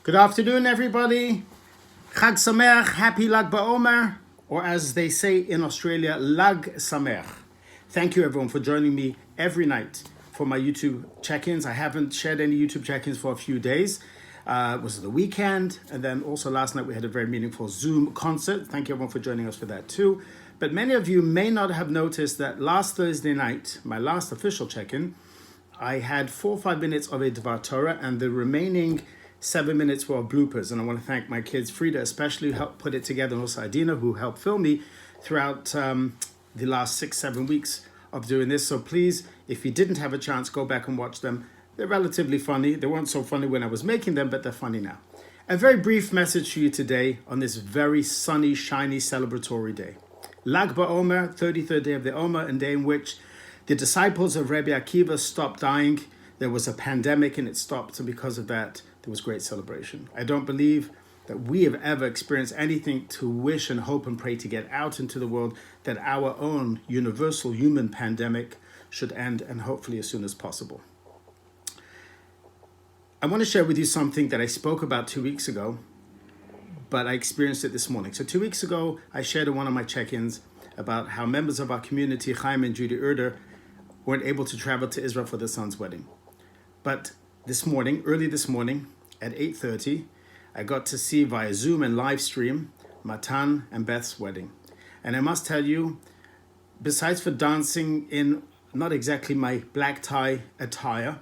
Good afternoon, everybody. Chag Sameach, happy Lag BaOmer, or as they say in Australia, Lag Sameach. Thank you, everyone, for joining me every night for my YouTube check-ins. I haven't shared any YouTube check-ins for a few days. It was the weekend, and then also last night we had a very meaningful Zoom concert. Thank you, everyone, for joining us for that too. But many of you may not have noticed that last Thursday night, my last official check-in, I had 4 or 5 minutes of a Dvar Torah, and the remaining 7 minutes were of bloopers. And I want to thank my kids, Frida especially, who helped put it together, and also Adina, who helped film me throughout the last 6-7 weeks of doing this. So please, if you didn't have a chance, go back and watch them. They're relatively funny. They weren't so funny when I was making them, but they're funny now. A very brief message for you today on this very sunny, shiny, celebratory day. Lag BaOmer, 33rd day of the Omer, a day in which the disciples of Rabbi Akiva stopped dying. There was a pandemic and it stopped, and because of that, there was great celebration. I don't believe that we have ever experienced anything to wish and hope and pray to get out into the world that our own universal human pandemic should end, and hopefully as soon as possible. I want to share with you something that I spoke about 2 weeks ago, but I experienced it this morning. So 2 weeks ago, I shared in one of my check-ins about how members of our community, Chaim and Judy Erder, weren't able to travel to Israel for their son's wedding. But this morning, early this morning, at 8:30, I got to see via Zoom and live stream Matan and Beth's wedding. And I must tell you, besides for dancing in not exactly my black tie attire,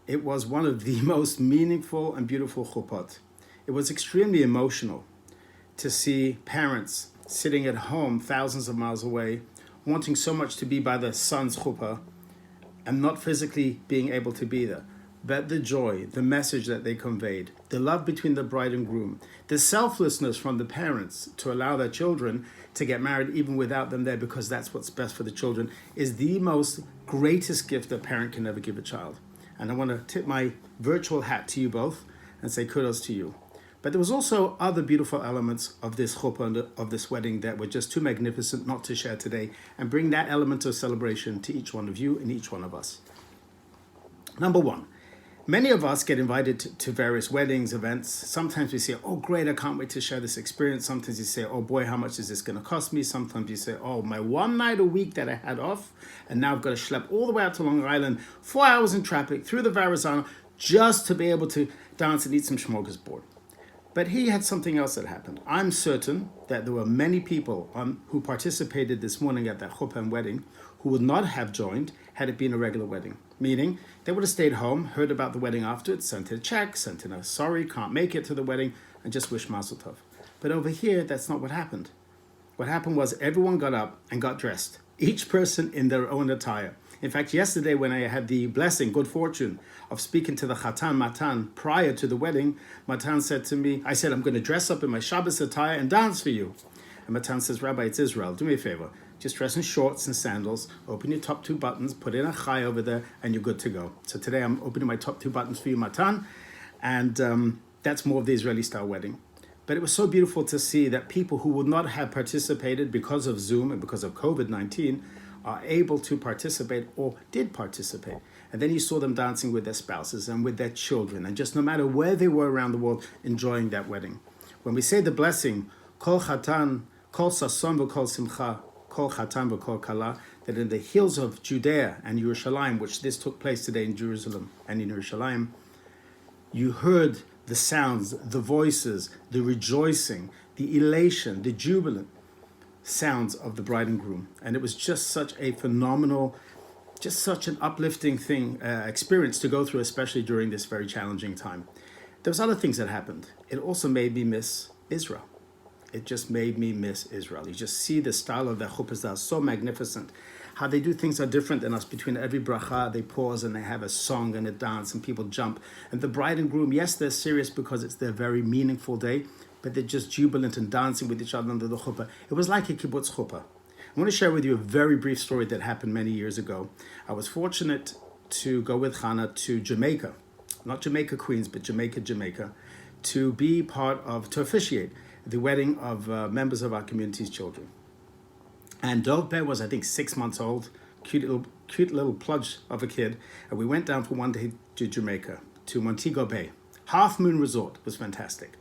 it was one of the most meaningful and beautiful chuppot. It was extremely emotional to see parents sitting at home thousands of miles away, wanting so much to be by their son's chuppah and not physically being able to be there. But the joy, the message that they conveyed, the love between the bride and groom, the selflessness from the parents to allow their children to get married even without them there because that's what's best for the children, is the most greatest gift a parent can ever give a child. And I want to tip my virtual hat to you both and say kudos to you. But there was also other beautiful elements of this chuppah, of this wedding, that were just too magnificent not to share today, and bring that element of celebration to each one of you and each one of us. Number one, many of us get invited to various weddings, events. Sometimes we say, oh, great, I can't wait to share this experience. Sometimes you say, oh boy, how much is this going to cost me? Sometimes you say, oh, my one night a week that I had off, and now I've got to schlep all the way out to Long Island, 4 hours in traffic, through the Verrazano, just to be able to dance and eat some smorgasbord. But he had something else that happened. I'm certain that there were many people who participated this morning at that chuppah and wedding who would not have joined had it been a regular wedding. Meaning, they would have stayed home, heard about the wedding afterwards, sent in a check, sent in a sorry, can't make it to the wedding, and just wish mazel tov. But over here, that's not what happened. What happened was everyone got up and got dressed, each person in their own attire. In fact, yesterday when I had the blessing, good fortune, of speaking to the Chatan, Matan, prior to the wedding, Matan said to me, I said, I'm going to dress up in my Shabbos attire and dance for you. And Matan says, Rabbi, it's Israel. Do me a favor. Just dress in shorts and sandals, open your top 2 buttons, put in a chai over there, and you're good to go. So today I'm opening my top 2 buttons for you, Matan, and that's more of the Israeli-style wedding. But it was so beautiful to see that people who would not have participated because of Zoom and because of COVID-19 are able to participate or did participate. And then you saw them dancing with their spouses and with their children, and just no matter where they were around the world, enjoying that wedding. When we say the blessing, Kol Chatan, Kol Sason v'Kol Simcha, Kol Chatan v'Kol Kala, that in the hills of Judea and Yerushalayim, which this took place today in Jerusalem and in Yerushalayim, you heard the sounds, the voices, the rejoicing, the elation, the jubilant sounds of the bride and groom. And it was just such a phenomenal, just such an uplifting experience to go through, especially during this very challenging time. There was other things that happened. It also made me miss Israel. It just made me miss Israel. You just see the style of the chuppahs that are so magnificent. How they do things are different than us. Between every bracha, they pause and they have a song and a dance and people jump. And the bride and groom, yes, they're serious because it's their very meaningful day, but they're just jubilant and dancing with each other under the chuppah. It was like a kibbutz chuppah. I want to share with you a very brief story that happened many years ago. I was fortunate to go with Hannah to Jamaica, not Jamaica, Queens, but Jamaica, to be to officiate the wedding of members of our community's children. And Dovbe was, I think, 6 months old, cute little pludge of a kid. And we went down for one day to Jamaica, to Montego Bay. Half Moon Resort was fantastic.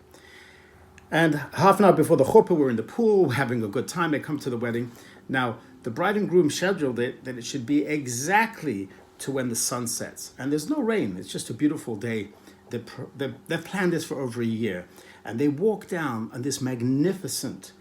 And half an hour before the chuppah, we're in the pool, we're having a good time. They come to the wedding. Now, the bride and groom scheduled it that it should be exactly to when the sun sets. And there's no rain. It's just a beautiful day. They've planned this for over a year. And they walk down on this magnificent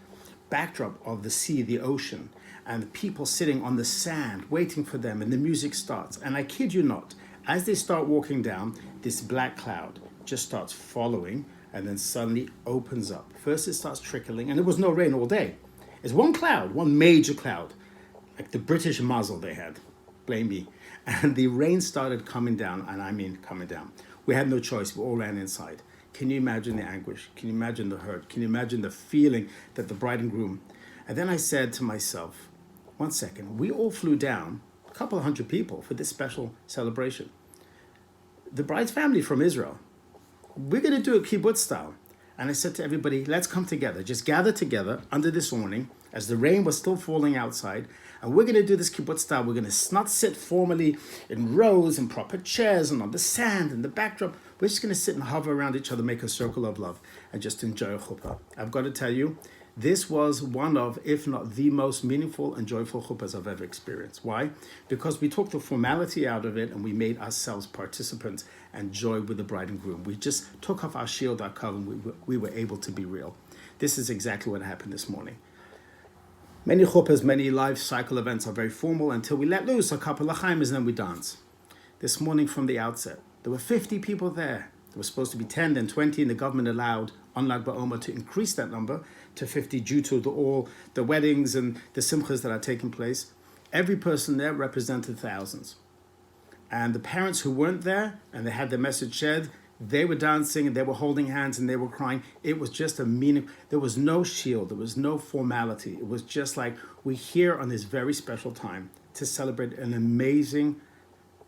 backdrop of the sea, the ocean, and the people sitting on the sand waiting for them, and the music starts. And I kid you not, as they start walking down, this black cloud just starts following and then suddenly opens up. First it starts trickling, and there was no rain all day. It's one cloud, one major cloud, like the British muzzle they had, blame me. And the rain started coming down, and I mean coming down. We had no choice, we all ran inside. Can you imagine the anguish? Can you imagine the hurt? Can you imagine the feeling that the bride and groom? And then I said to myself, one second, we all flew down, a couple of hundred people, for this special celebration. The bride's family from Israel. We're going to do it kibbutz style. And I said to everybody, let's come together. Just gather together under this awning as the rain was still falling outside. And we're going to do this kibbutz style. We're going to not sit formally in rows and proper chairs and on the sand and the backdrop. We're just going to sit and hover around each other, make a circle of love, and just enjoy a chuppah. I've got to tell you, this was one of, if not the most meaningful and joyful chuppahs I've ever experienced. Why? Because we took the formality out of it and we made ourselves participants and joy with the bride and groom. We just took off our shield, our cover, and we were able to be real. This is exactly what happened this morning. Many chuppahs, many life cycle events are very formal until we let loose a couple of chaimas and then we dance. This morning from the outset, there were 50 people there. There was supposed to be 10, then 20, and the government allowed on Lag BaOmer to increase that number to 50 due to all the weddings and the simchas that are taking place. Every person there represented thousands. And the parents who weren't there and they had their message shared, they were dancing and they were holding hands and they were crying. It was just a meaning. There was no shield. There was no formality. It was just like we're here on this very special time to celebrate an amazing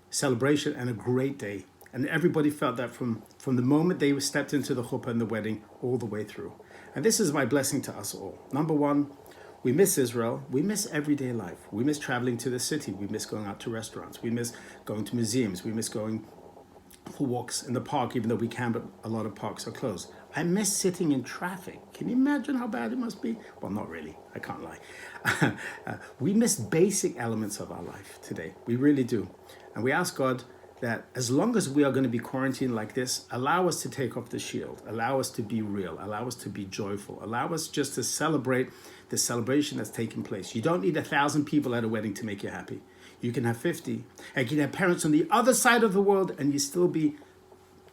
celebration and a great day. And everybody felt that from the moment they stepped into the chuppah and the wedding all the way through. And this is my blessing to us all. Number one, we miss Israel. We miss everyday life. We miss traveling to the city. We miss going out to restaurants. We miss going to museums. We miss going for walks in the park, even though we can, but a lot of parks are closed. I miss sitting in traffic. Can you imagine how bad it must be? Well, not really. I can't lie. We miss basic elements of our life today. We really do. And we ask God that as long as we are going to be quarantined like this, allow us to take off the shield, allow us to be real, allow us to be joyful, allow us just to celebrate the celebration that's taking place. You don't need 1,000 people at a wedding to make you happy. You can have 50. And you can have parents on the other side of the world and you still be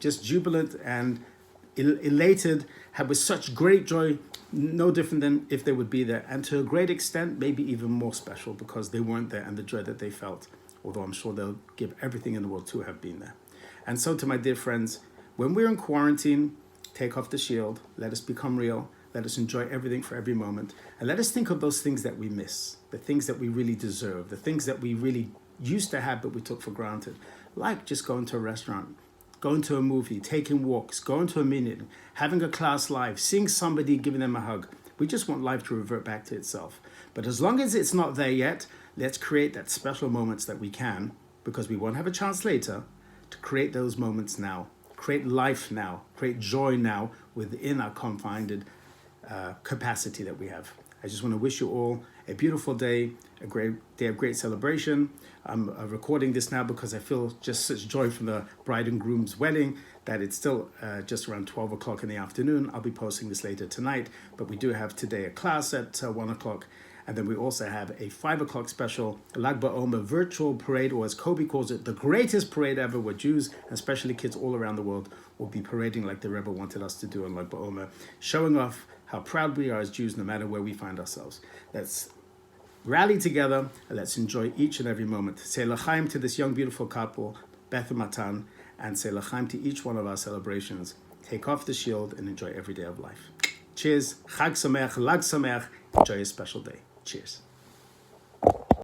just jubilant and elated, have with such great joy, no different than if they would be there. And to a great extent, maybe even more special because they weren't there and the joy that they felt. Although I'm sure they'll give everything in the world to have been there. And so to my dear friends, when we're in quarantine, take off the shield, let us become real, let us enjoy everything for every moment, and let us think of those things that we miss, the things that we really deserve, the things that we really used to have but we took for granted, like just going to a restaurant, going to a movie, taking walks, going to a meeting, having a class live, seeing somebody, giving them a hug. We just want life to revert back to itself. But as long as it's not there yet, let's create that special moments that we can, because we won't have a chance later, to create those moments now. Create life now. Create joy now within our confined capacity that we have. I just want to wish you all a beautiful day, a great day of great celebration. I'm recording this now because I feel just such joy from the bride and groom's wedding that it's still just around 12 o'clock in the afternoon. I'll be posting this later tonight, but we do have today a class at 1 o'clock. And then we also have a 5 o'clock special Lag BaOmer virtual parade, or as Kobe calls it, the greatest parade ever, where Jews, and especially kids all around the world, will be parading like the Rebbe wanted us to do on Lag BaOmer, showing off how proud we are as Jews no matter where we find ourselves. Let's rally together and let's enjoy each and every moment. Say l'chaim to this young, beautiful couple, Beth and Matan, and say l'chaim to each one of our celebrations. Take off the shield and enjoy every day of life. Cheers. Chag Sameach, Lag Sameach. Enjoy a special day. Cheers.